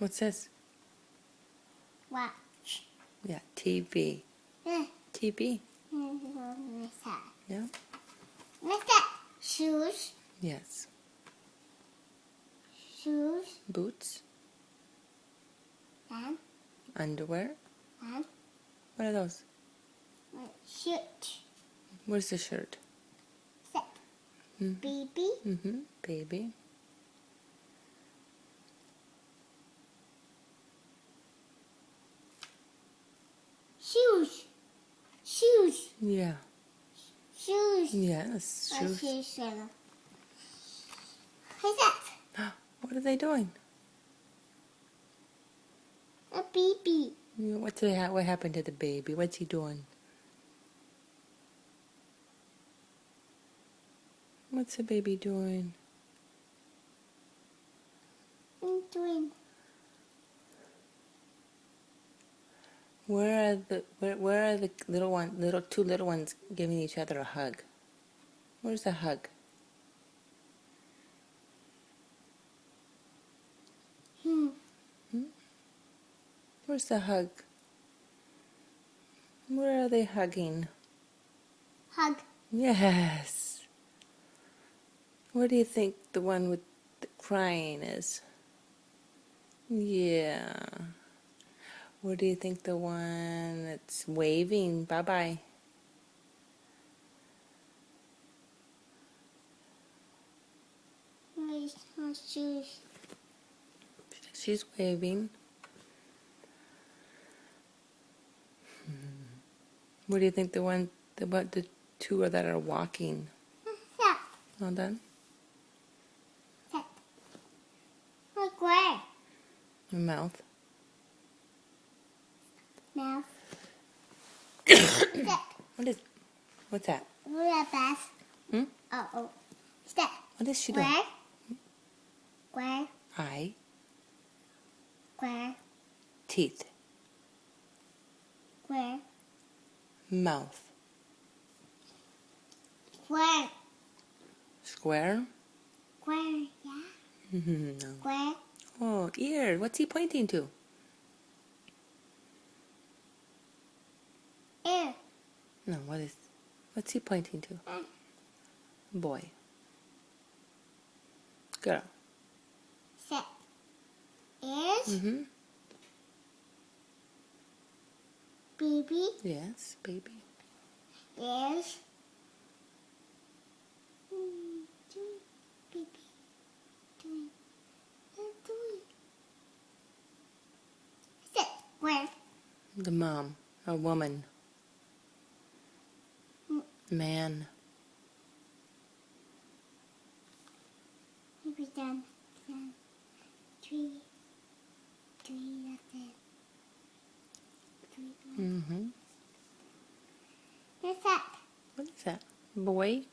What's this? Watch. Yeah, TV. TV. What's that? Yeah. What's that? Shoes. Yes. Shoes. Boots. And. Underwear. And. What are those? Shirt. Where's the shirt? Set. Baby. Baby. Shoes. Shoes. Yeah. Shoes. Yes. Shoes. Shoes. What's that? What are they doing? A baby. What happened to the baby? What's he doing? What's the baby doing? I'm doing. Where are the two little ones giving each other a hug? Where's the hug? Where's the hug? Where are they hugging? Hug. Yes. What do you think the one with the crying is? Yeah. What do you think the one that's waving bye-bye? Where's my shoes? She's waving. What do you think the two that are walking? Set. All done? Set. Look where? Your mouth. Mouth. Set. What's that? Where best? Hmm? Oh. Set. What is she doing? Where? Where? Eye. Where? Teeth. Where? Mouth. Where? Square? Where? Yeah. No. Where? Oh, ear. What's he pointing to? Ear. No, what's he pointing to? Boy. Girl. Set. Ears. Baby. Yes, baby. Ears. Baby. Doing. Set. Where? The mom. A woman. Man. Maybe done. Tree. That's it. Tree. Mm-hmm. What's that? What is that? Boy?